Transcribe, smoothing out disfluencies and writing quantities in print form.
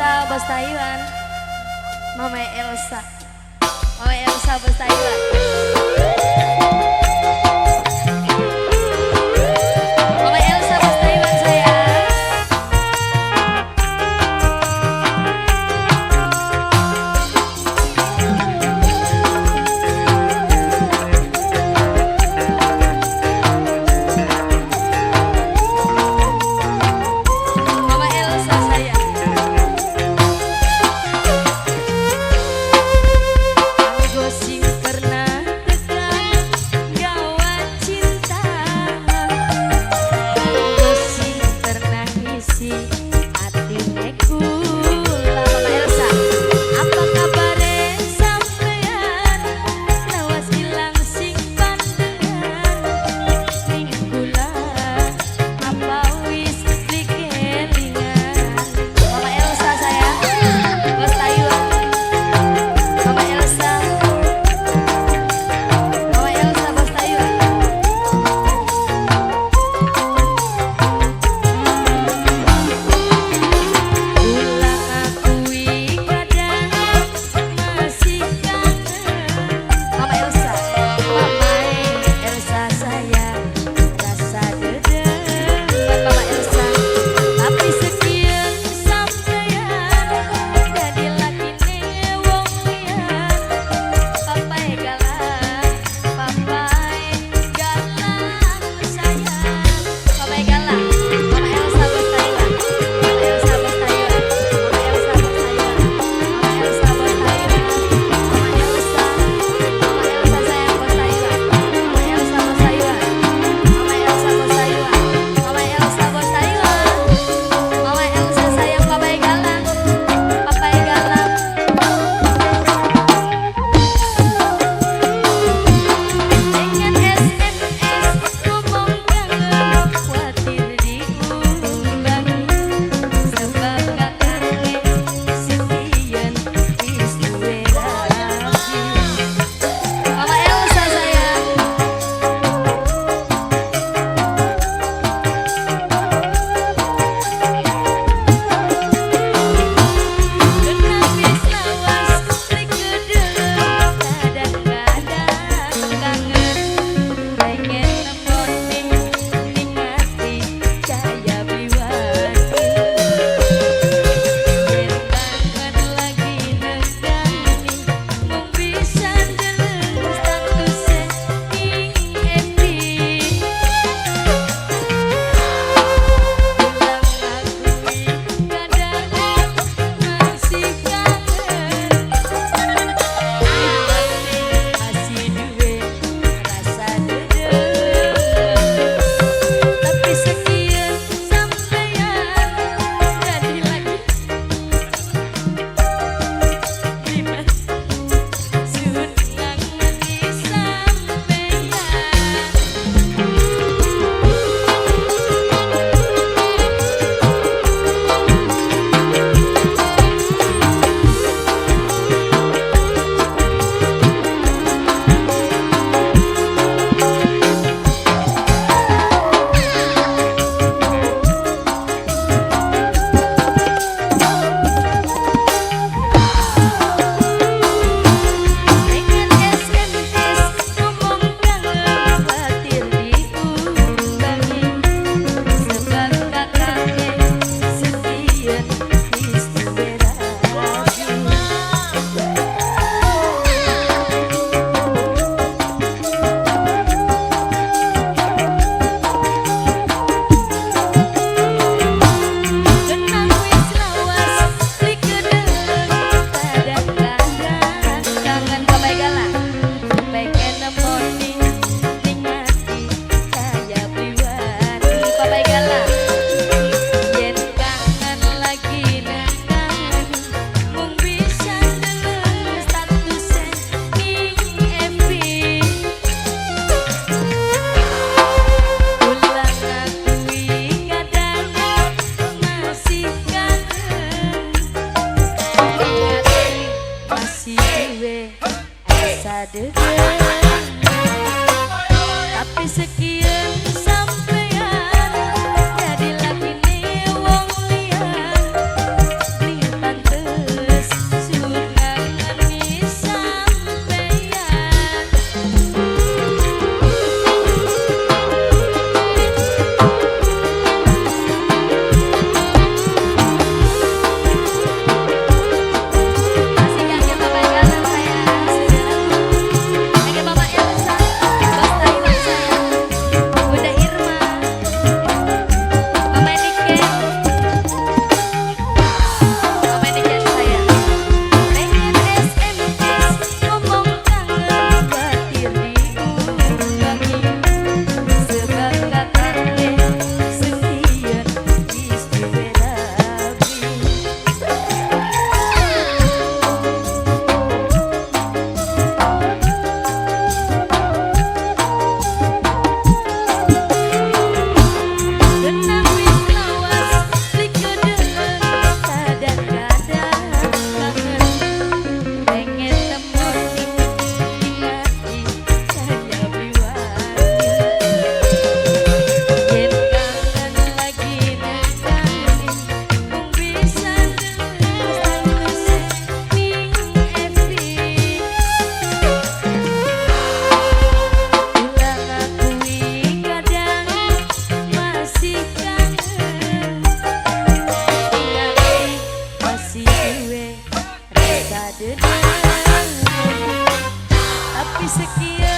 Elsa Bos Taiwan. Mama Elsa. Mama Elsa Bos Taiwan. Mama Elsa Bos Taiwan sayang. Mama Elsa sayang. Aku sing pernah dekat gawat cinta. Aku sing pernah ngisi hati nekula. Mama Elsa, apa kabare sampean? Lawas ilang sing pandangan. Mingkula apa wis dikelingan. Mama Elsa sayang, Bos Taiwan. Mama Elsa, Mama Elsa Bos Taiwan. Ulang akui kadang masih kangen. Mama Elsa, Mama Elsa sayang, rasa dedem buat Mama Elsa. Tapi sekian sampean jadi lakine wong liyan. Papai galak, papai galak sayang. Papai galak, Mama Elsa Bos Taiwan. Mama Elsa Bos Taiwan. Mama Elsa Bos Taiwan. Mama Elsa Bos Taiwan. Mama Elsa. Mama Elsa sayang Bos Taiwan. Mama Elsa Bos Taiwan. Mama Elsa Bos Taiwan. Mama Elsa Bos Taiwan. Mama Elsa sayang papai galak. Papai galak. Dengan SMS ngomong kangen, khawatir diumbangi. Sebab kakaknya sekian wis duwe lagi. Mama Elsa sayang. Kenal wis lawas rikedelem, kadang-kadang kangen. Pengen nemoni ning ati caya biwani. Yen kangen lagi negani, mung bisa ndeleng statuse ing FB. Ulang akui kadang masih kangen. Masih duwe rasa dedem. Tapi sekian sampean jadi lagi libat sun ngangeni sampean. Dengan SMS ngomong kangen, khawatir diumbangi. Sebab kakaknya sekian wis duwe lagi. Kenal wis lawas rikedelem, kadang-kadang kangen. Papai galak, pengen nemoni ning ati caya biwani. Papai galak, yen kangen lagi negani, mung bisa ndeleng statuse ing FB. Ulang akui kadang masih kangen. Ing ati masih duwe rasa dedem. Tapi sekian sampean jadi lakine wong liyan. Lipat masih duwe rasa dendam, tapi sekian